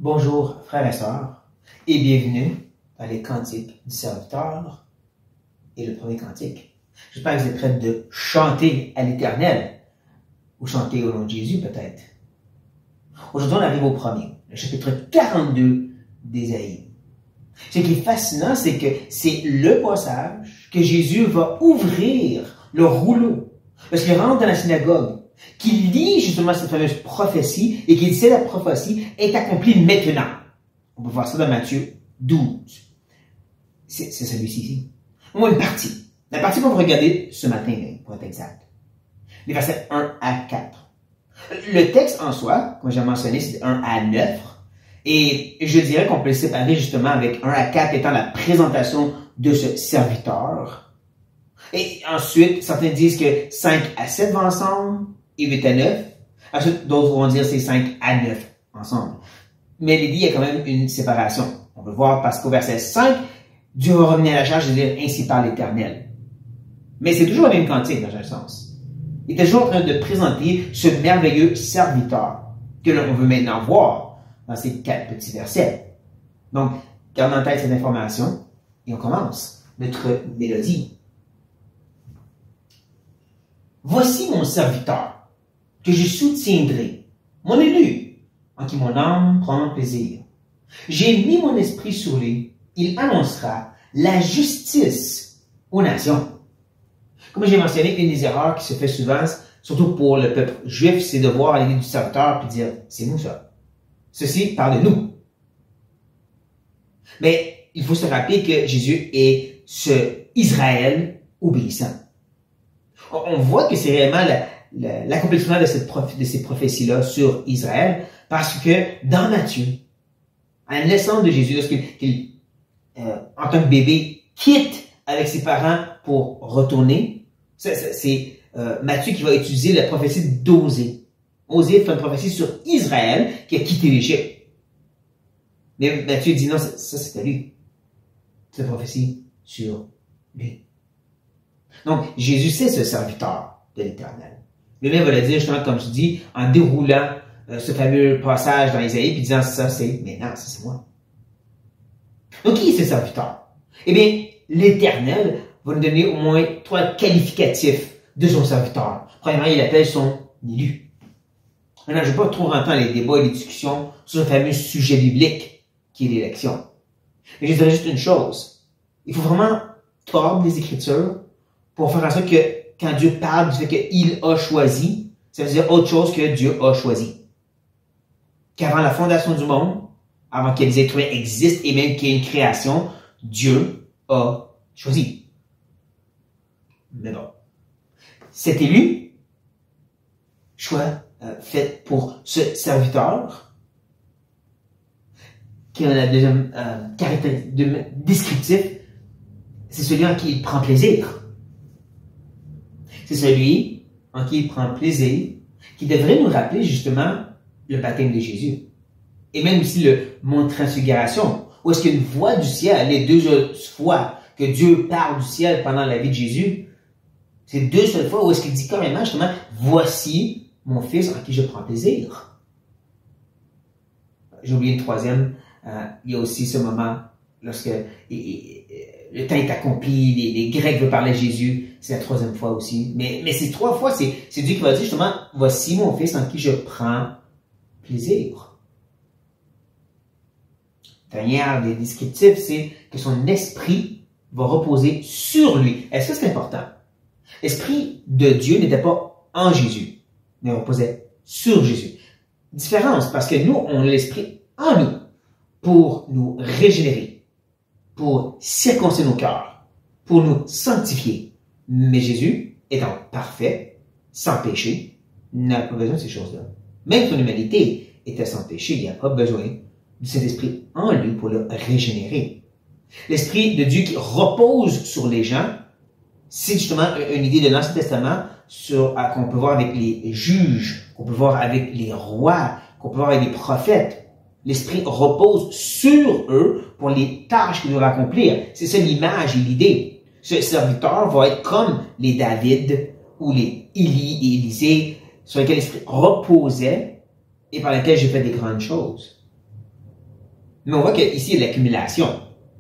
Bonjour frères et sœurs et bienvenue dans les cantiques du serviteur et le premier cantique. J'espère que vous êtes prêts de chanter à l'Éternel ou chanter au nom de Jésus peut-être. Aujourd'hui on arrive au premier, le chapitre 42 d'Ésaïe. Ce qui est fascinant, c'est que c'est le passage que Jésus va ouvrir le rouleau lorsqu'il rentre dans la synagogue, qu'il lit justement cette fameuse prophétie et qu'il sait la prophétie est accomplie maintenant. On peut voir ça dans Matthieu 12. C'est celui-ci ici. On a une partie. La partie qu'on va regarder ce matin, pour être exact. Les versets 1 à 4. Le texte en soi, comme j'ai mentionné, c'est 1 à 9. Et je dirais qu'on peut le séparer justement avec 1 à 4 étant la présentation de ce serviteur. Et ensuite, certains disent que 5 à 7 vont ensemble et 8 à 9. Ensuite, d'autres vont dire c'est 5 à 9 ensemble. Mais l'idée, il y a quand même une séparation. On peut voir parce qu'au verset 5, Dieu va revenir à la charge de dire ainsi par l'Éternel. Mais c'est toujours le même cantique dans un sens. Il est toujours en train de présenter ce merveilleux serviteur que l'on veut maintenant voir dans ces 4 petits versets. Donc, gardez en tête cette information et on commence notre mélodie. Voici mon serviteur, que je soutiendrai, mon élu, en qui mon âme prend plaisir. J'ai mis mon esprit sur lui, il annoncera la justice aux nations. Comme j'ai mentionné, une des erreurs qui se fait souvent, surtout pour le peuple juif, c'est de voir l'idée du serviteur et dire, c'est nous ça. Ceci parle de nous. Mais il faut se rappeler que Jésus est ce Israël obéissant. On voit que c'est réellement l'accomplissement de ces prophéties-là sur Israël, parce que dans Matthieu, à la naissance de Jésus, lorsqu'il, en tant que bébé, quitte avec ses parents pour retourner, c'est Matthieu qui va utiliser la prophétie d'Osée. Osée fait une prophétie sur Israël qui a quitté l'Égypte. Mais Matthieu dit non, ça c'est à lui. C'est la prophétie sur lui. Donc, Jésus, c'est ce serviteur de l'Éternel. Le même va le dire, justement, comme je dis, en déroulant ce fameux passage dans Isaïe, puis disant, ça c'est, mais non, ça c'est moi. Donc, qui est ce serviteur? Eh bien, l'Éternel va nous donner au moins 3 qualificatifs de son serviteur. Premièrement, il appelle son élu. Maintenant, je ne vais pas trop rentrer dans les débats et les discussions sur le fameux sujet biblique qui est l'élection. Mais je dirais juste une chose. Il faut vraiment tordre les Écritures pour faire en sorte que quand Dieu parle du fait qu'il a choisi, ça veut dire autre chose que Dieu a choisi. Qu'avant la fondation du monde, avant que les êtres humains existent et même qu'il y ait une création, Dieu a choisi. Mais bon. Cet élu, choix fait pour ce serviteur, qui est un deuxième descriptif, c'est celui en qui il prend plaisir. C'est celui en qui il prend plaisir, qui devrait nous rappeler justement le baptême de Jésus. Et même ici le mont de transfiguration, où est-ce qu'il y a une voix du ciel, les 2 fois que Dieu parle du ciel pendant la vie de Jésus, c'est 2 seules fois où est-ce qu'il dit carrément justement, voici mon fils en qui je prends plaisir. J'ai oublié une troisième, il y a aussi ce moment lorsque le temps est accompli, les Grecs veulent parler à Jésus, c'est la 3e fois aussi. Mais ces 3 fois, c'est Dieu qui va dire justement, voici mon fils en qui je prends plaisir. Dernière des descriptifs, c'est que son esprit va reposer sur lui. Est-ce que c'est important? L'esprit de Dieu n'était pas en Jésus, mais reposait sur Jésus. Différence, parce que nous, on a l'esprit en nous pour nous régénérer, pour circoncire nos cœurs, pour nous sanctifier. Mais Jésus, étant parfait, sans péché, n'a pas besoin de ces choses-là. Même son humanité était sans péché, il n'a pas besoin de cet esprit en lui pour le régénérer. L'esprit de Dieu qui repose sur les gens, c'est justement une idée de l'Ancien Testament qu'on peut voir avec les juges, qu'on peut voir avec les rois, qu'on peut voir avec les prophètes. L'esprit repose sur eux pour les tâches qu'ils doivent accomplir. C'est ça l'image et l'idée. Ce serviteur va être comme les David ou les Élie et Élisée, sur lesquels l'esprit reposait et par lesquels j'ai fait des grandes choses. Mais on voit qu'ici, il y a de l'accumulation.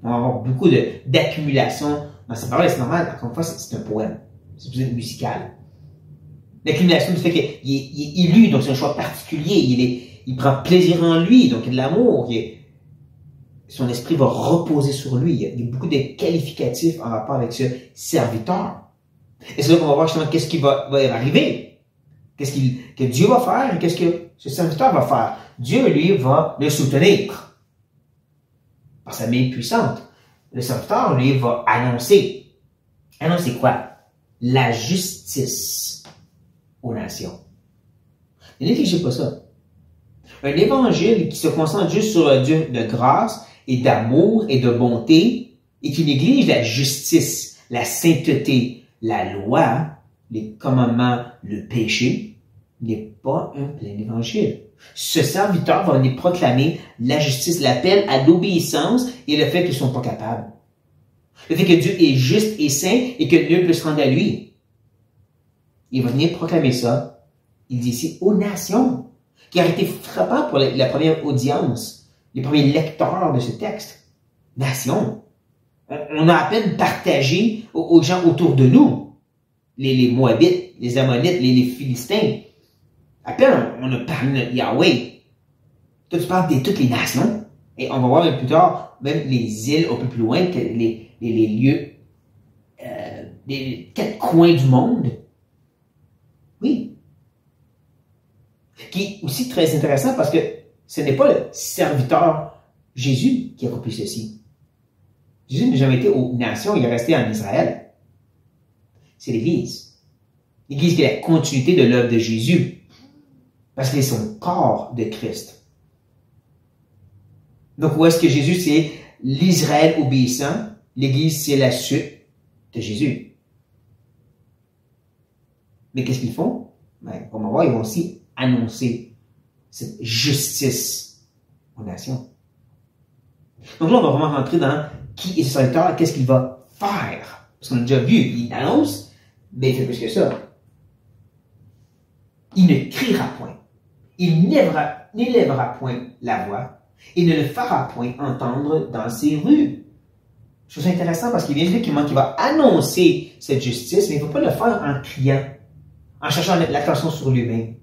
On va avoir beaucoup d'accumulation dans ces paroles. C'est normal, encore une fois, c'est un poème. C'est plus musical. L'accumulation du fait qu'il est élu, donc c'est un choix particulier. Il prend plaisir en lui, donc il y a de l'amour. Son esprit va reposer sur lui. Il y a beaucoup de qualificatifs en rapport avec ce serviteur. Et c'est là qu'on va voir justement qu'est-ce qui va arriver. Qu'est-ce que Dieu va faire et qu'est-ce que ce serviteur va faire. Dieu, lui, va le soutenir par sa main puissante. Le serviteur, lui, va annoncer. Annoncer quoi? La justice aux nations. Ne négligez pas ça. Un évangile qui se concentre juste sur un Dieu de grâce et d'amour et de bonté et qui néglige la justice, la sainteté, la loi, les commandements, le péché, n'est pas un plein évangile. Ce serviteur va venir proclamer la justice, l'appel à l'obéissance et le fait qu'ils ne sont pas capables. Le fait que Dieu est juste et saint et que nul ne peut se rendre à lui. Il va venir proclamer ça. Il dit ici aux nations, qui a été frappant pour la première audience, les premiers lecteurs de ce texte. Nations. On a à peine partagé aux gens autour de nous, les Moabites, les Ammonites, les Philistins. À peine on a parlé de Yahweh. Toi, tu parles de toutes les nations. Et on va voir plus tard, même les îles un peu plus loin, que les lieux, les 4 coins du monde. Oui. Qui est aussi très intéressant parce que ce n'est pas le serviteur Jésus qui accomplit ceci. Jésus n'a jamais été aux nations, il est resté en Israël. C'est l'Église. L'Église qui est la continuité de l'œuvre de Jésus. Parce qu'il est son corps de Christ. Donc, où est-ce que Jésus, c'est l'Israël obéissant, l'Église, c'est la suite de Jésus. Mais qu'est-ce qu'ils font? Ben, on va voir, ils vont aussi annoncer cette justice aux nations. Donc là, on va vraiment rentrer dans qui est ce serviteur, qu'est-ce qu'il va faire. Parce qu'on a déjà vu, il annonce, mais il fait plus que ça. Il ne criera point. Il n'élèvera point la voix. Il ne le fera point entendre dans ses rues. Je trouve ça intéressant parce qu'il vient de dire qu'il va annoncer cette justice, mais il ne va pas le faire en criant, en cherchant à mettre l'attention sur lui-même.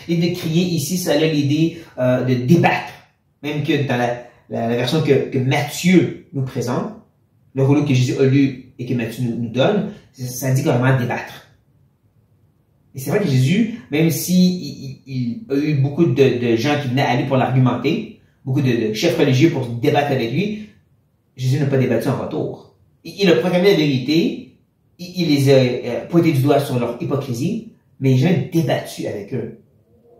L'idée de crier ici, ça a l'idée de débattre. Même que dans la version que Matthieu nous présente, le rouleau que Jésus a lu et que Matthieu nous donne, ça dit carrément débattre. Et c'est vrai que Jésus, même il a eu beaucoup de gens qui venaient à lui pour l'argumenter, beaucoup de chefs religieux pour débattre avec lui, Jésus n'a pas débattu en retour. Il a proclamé la vérité, il les a pointés du doigt sur leur hypocrisie, mais il n'a jamais débattu avec eux.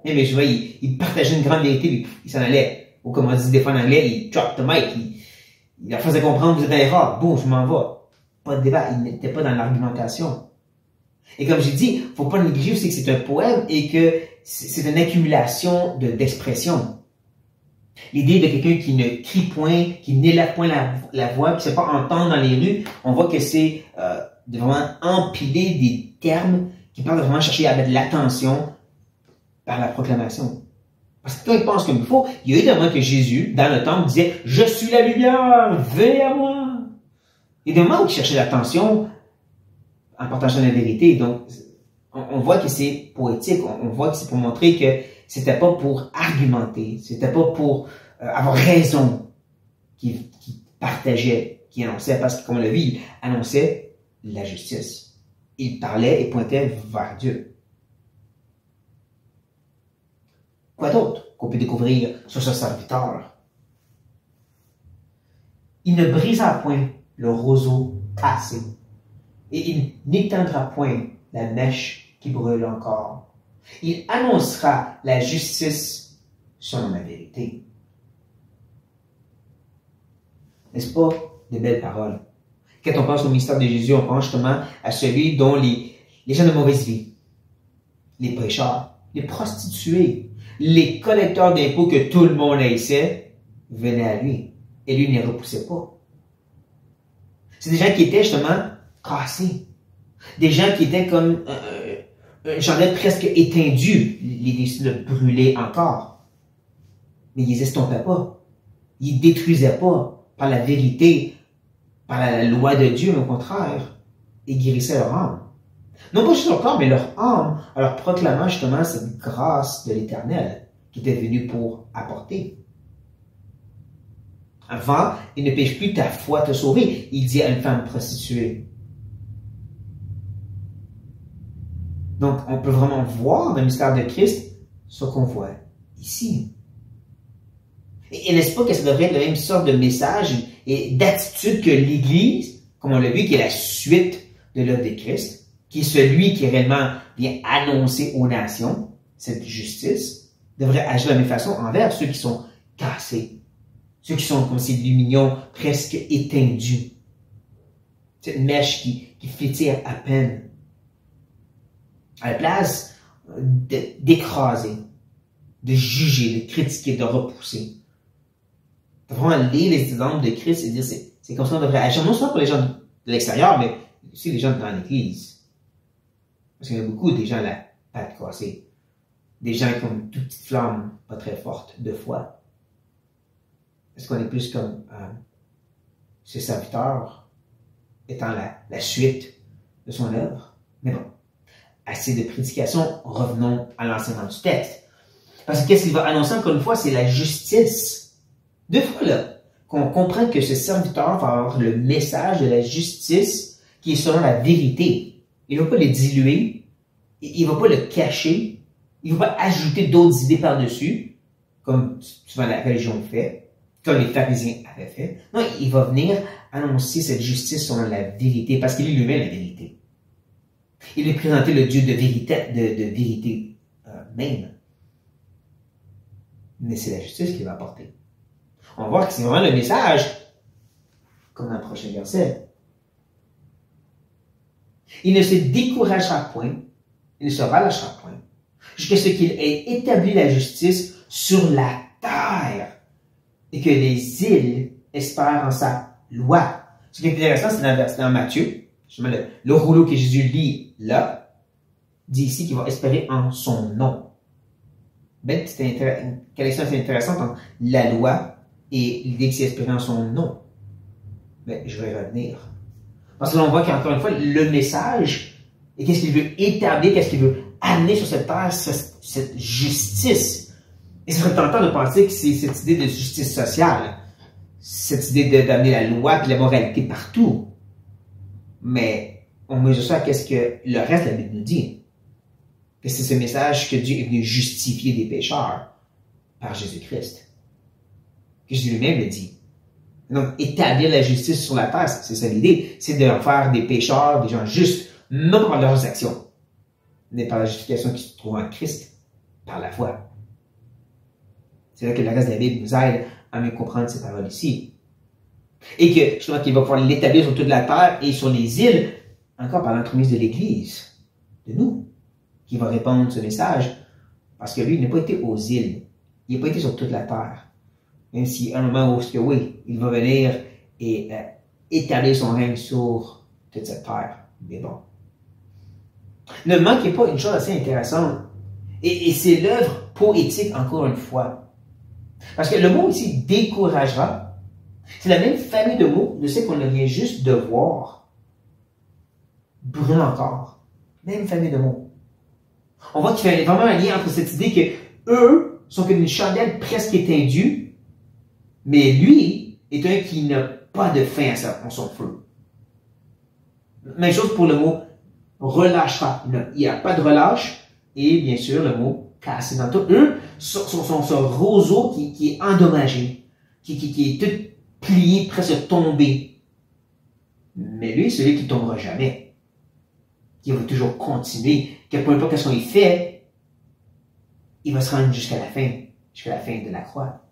Mais je vois, il partageait une grande vérité, puis il s'en allait. Ou comme on dit des fois en anglais, il drop the mic, il leur faisait comprendre, vous êtes dans l'erreur, bon, je m'en vais. Pas de débat, il n'était pas dans l'argumentation. Et comme j'ai dit, faut pas négliger aussi que c'est un poème et que c'est une accumulation d'expressions. L'idée de quelqu'un qui ne crie point, qui n'élève point la voix, qui ne sait pas entendre dans les rues, on voit que c'est de vraiment empiler des termes qui parlent de vraiment chercher à mettre l'attention par la proclamation. Parce que quand il pense comme il faut, il y a eu des moments que Jésus, dans le temple, disait « Je suis la lumière, venez à moi ». Il y a des moments où il cherchait l'attention en partageant la vérité. Donc, on voit que c'est poétique, on voit que c'est pour montrer que c'était pas pour argumenter, c'était pas pour avoir raison qu'il partageait, qu'il annonçait, parce que comme on l'a vu, il annonçait la justice. Il parlait et pointait vers Dieu. Quoi d'autre qu'on peut découvrir sur ce serviteur? Il ne brisa point le roseau cassé, et il n'éteindra point la mèche qui brûle encore. Il annoncera la justice selon la vérité. N'est-ce pas de belles paroles? Quand on pense au mystère de Jésus, on pense justement à celui dont les gens de mauvaise vie, les pécheurs, les prostituées, les collecteurs d'impôts que tout le monde haïssait, venaient à lui. Et lui ne les repoussait pas. C'est des gens qui étaient justement cassés. Des gens qui étaient comme une chandelle presque éteindue. Les décident de brûler encore. Mais ils n'estompaient pas. Il ne détruisait pas par la vérité, par la loi de Dieu, mais au contraire, il guérissait leur âme. Non pas juste leur corps, mais leur âme, en leur proclamant justement cette grâce de l'Éternel qui était venue pour apporter. Avant, il ne pêche plus, ta foi te sauver. Il dit à une femme prostituée. Donc, on peut vraiment voir le mystère de Christ, ce qu'on voit ici. Et n'est-ce pas que ça devrait être la même sorte de message et d'attitude que l'Église, comme on l'a vu, qui est la suite de l'œuvre de Christ, qui est celui qui réellement vient annoncer aux nations cette justice, devrait agir de la même façon envers ceux qui sont cassés, ceux qui sont comme ces luminions presque étendus, cette mèche qui flétille à peine. À la place d'écraser, de juger, de critiquer, de repousser. De vraiment lire les exemples de Christ et dire c'est comme ça qu'on devrait agir, non seulement pour les gens de l'extérieur, mais aussi les gens dans l'Église. Parce qu'il y a beaucoup des gens à la patte cassée. Des gens qui ont une toute petite flamme, pas très forte, de foi. Est-ce qu'on est plus comme ce serviteur étant la suite de son œuvre? Mais bon. Assez de prédication, revenons à l'enseignement du texte. Parce que qu'est-ce qu'il va annoncer encore une fois, c'est la justice. Deux fois là, qu'on comprend que ce serviteur va avoir le message de la justice qui est selon la vérité. Il ne va pas le diluer, il ne va pas le cacher, il ne va pas ajouter d'autres idées par-dessus, comme souvent la religion fait, comme les pharisiens avaient fait. Non, il va venir annoncer cette justice selon la vérité, parce qu'il est lui-même la vérité. Il est présenté le Dieu de vérité même. Mais c'est la justice qu'il va apporter. On va voir que c'est vraiment le message, comme dans le prochain verset. Il ne se découragera point, il ne se relâchera point, jusqu'à ce qu'il ait établi la justice sur la terre et que les îles espèrent en sa loi. Ce qui est intéressant, c'est dans Matthieu, justement le rouleau que Jésus lit là, dit ici qu'il va espérer en son nom. Ben, c'est une connexion assez intéressante entre la loi et l'idée qu'il s'est espéré en son nom. Mais je vais y revenir. Parce que là, on voit qu'encore une fois, le message, et qu'est-ce qu'il veut établir, qu'est-ce qu'il veut amener sur cette terre, cette justice. Et ce serait tentant de penser que c'est cette idée de justice sociale, cette idée d'amener la loi et la moralité partout. Mais on mesure ça à qu'est-ce que le reste de la Bible nous dit. Que c'est ce message que Dieu est venu justifier des pécheurs par Jésus-Christ. Que Jésus lui-même le dit. Donc, établir la justice sur la terre, c'est ça l'idée. C'est de faire des pécheurs, des gens justes, non par leurs actions, mais par la justification qui se trouve en Christ, par la foi. C'est là que le reste de la Bible nous aide à mieux comprendre ces paroles ici. Et que, justement, qu'il va pouvoir l'établir sur toute la terre et sur les îles, encore par l'entremise de l'Église, de nous, qui va répandre ce message, parce que lui, il n'a pas été aux îles, il n'a pas été sur toute la terre. Même si, à un moment où, oui, il va venir et établir son règne sur toute cette terre. Mais bon. Ne manquez pas une chose assez intéressante, et c'est l'œuvre poétique, encore une fois. Parce que le mot ici, découragera, c'est la même famille de mots de ce qu'on vient juste de voir. Brûle encore. Même famille de mots. On voit qu'il y a vraiment un lien entre cette idée que eux sont comme une chandelle presque éteindue, mais lui est un qui n'a pas de fin à son feu. Même chose pour le mot relâchera. Il n'y a pas de relâche. Et bien sûr, le mot casser. Dans tout, eux sont ce roseau qui est endommagé, qui est tout plié, presque tombé. Mais lui, c'est celui qui ne tombera jamais. Qui va toujours continuer. Que peu importe ce qu'il fait, il va se rendre jusqu'à la fin de la croix.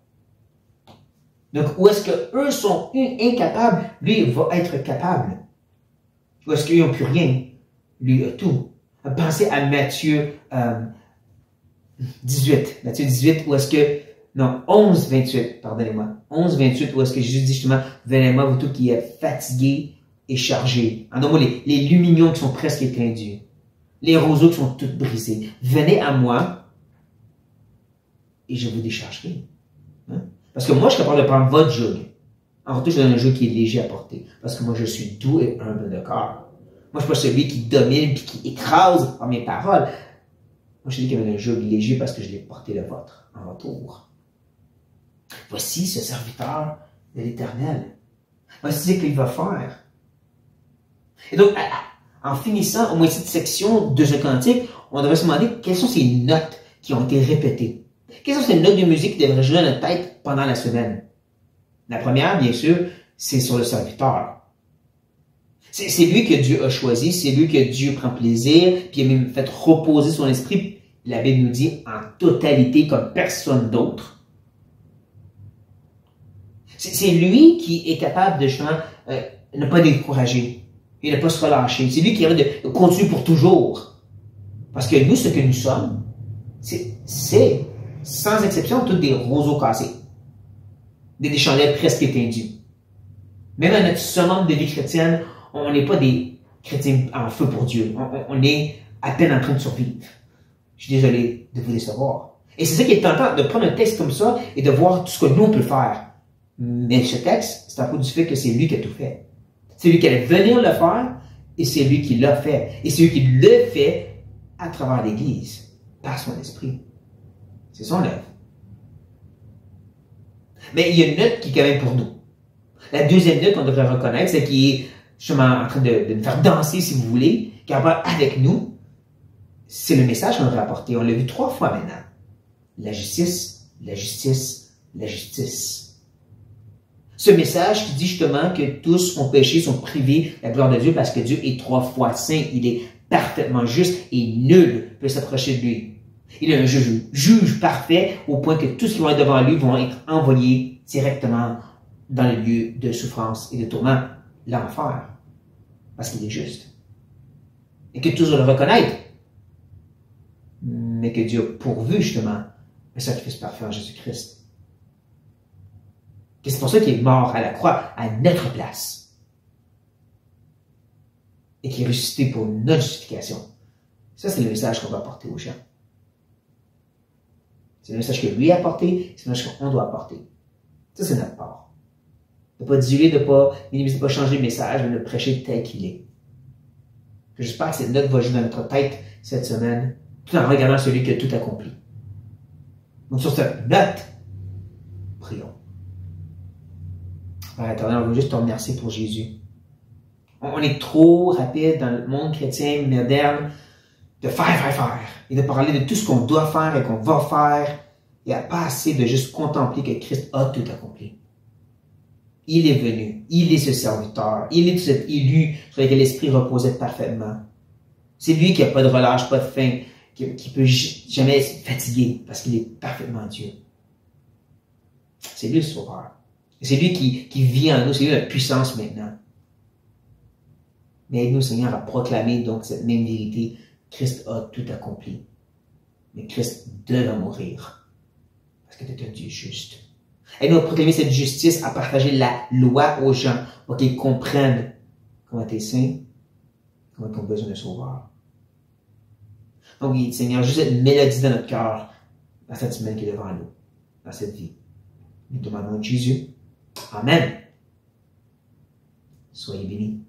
Donc, où est-ce que eux sont incapables, lui va être capable. Où est-ce qu'ils n'ont plus rien, lui a tout. Pensez à Matthieu 18. Matthieu 18, où est-ce que, non, 11, 28, pardonnez-moi. 11, 28, où est-ce que Jésus dit justement, venez à moi, vous tous qui êtes fatigués et chargés. En d'autres mots, les luminions qui sont presque éteindues. Les roseaux qui sont toutes brisés. Venez à moi et je vous déchargerai. Hein? Parce que moi, je suis capable de prendre votre joug. En retour, je donne un joug qui est léger à porter. Parce que moi, je suis doux et humble de cœur. Moi, je suis pas celui qui domine et qui écrase par mes paroles. Moi, je suis celui qui a un joug léger parce que je l'ai porté le vôtre en retour. Voici ce serviteur de l'Éternel. Voici ce qu'il va faire. Et donc, en finissant au moins cette section de ce cantique, on devrait se demander quelles sont ces notes qui ont été répétées. Quelles sont ces notes de musique qui devraient jouer dans notre tête pendant la semaine? La première, bien sûr, c'est sur le serviteur. C'est lui que Dieu a choisi, c'est lui que Dieu prend plaisir, puis il a même fait reposer son esprit. La Bible nous dit en totalité comme personne d'autre. C'est lui qui est capable de justement ne pas décourager et ne pas se relâcher. C'est lui qui est capable de continuer pour toujours. Parce que nous, ce que nous sommes, c'est sans exception tous des roseaux cassés, des chandelles presque éteindues. Même à notre summum de vie chrétienne, on n'est pas des chrétiens en feu pour Dieu. On est à peine en train de survivre. Je suis désolé de vous décevoir. Et c'est ça qui est tentant, de prendre un texte comme ça et de voir tout ce que nous on peut faire. Mais ce texte, c'est à cause du fait que c'est lui qui a tout fait. C'est lui qui allait venir le faire et c'est lui qui l'a fait. Et c'est lui qui le fait à travers l'Église, par son esprit. C'est son œuvre. Mais il y a une note qui est quand même pour nous. La deuxième note qu'on devrait reconnaître, c'est qui est justement en train de nous faire danser, si vous voulez, qui apparaît avec nous, c'est le message qu'on devrait apporter. On l'a vu 3 fois maintenant. La justice, la justice, la justice. Ce message qui dit justement que tous ont péché, sont privés de la gloire de Dieu parce que Dieu est 3 fois saint. Il est parfaitement juste et nul peut s'approcher de lui. Il est un juge parfait au point que tous ceux qui vont être devant lui vont être envoyés directement dans le lieu de souffrance et de tourment, l'enfer, parce qu'il est juste. Et que tous le reconnaître, mais que Dieu a pourvu justement un sacrifice parfait en Jésus-Christ. Et c'est pour ça qu'il est mort à la croix à notre place. Et qu'il est ressuscité pour notre justification. Ça, c'est le message qu'on doit apporter aux gens. C'est le message que lui a apporté, c'est le message qu'on doit apporter. Ça, c'est notre part. De ne pas diluer, de ne pas minimiser, de ne pas changer le message, mais de le prêcher tel qu'il est. J'espère que cette note va jouer dans notre tête cette semaine, tout en regardant celui qui a tout accompli. Donc, sur cette note, prions. Père éternel, on veut juste te remercier pour Jésus. On est trop rapide dans le monde chrétien moderne de faire, et de parler de tout ce qu'on doit faire et qu'on va faire, et à pas assez de juste contempler que Christ a tout accompli. Il est venu, il est ce serviteur, il est cet élu sur lequel l'Esprit reposait parfaitement. C'est lui qui n'a pas de relâche, pas de faim, qui peut jamais se fatiguer, parce qu'il est parfaitement Dieu. C'est lui le sauveur. C'est lui qui vit en nous, c'est lui la puissance maintenant. Mais aide-nous, Seigneur, à proclamer donc cette même vérité. Christ a tout accompli. Mais Christ devait mourir. Parce que tu es un Dieu juste. Aide-nous à proclamer cette justice, à partager la loi aux gens pour qu'ils comprennent comment tu es saint, comment ils ont besoin de sauveur. Donc, oui, Seigneur, juste cette mélodie dans notre cœur, dans cette semaine qui est devant nous, dans cette vie. Nous demandons de Jésus. Amen. Soyez bénis.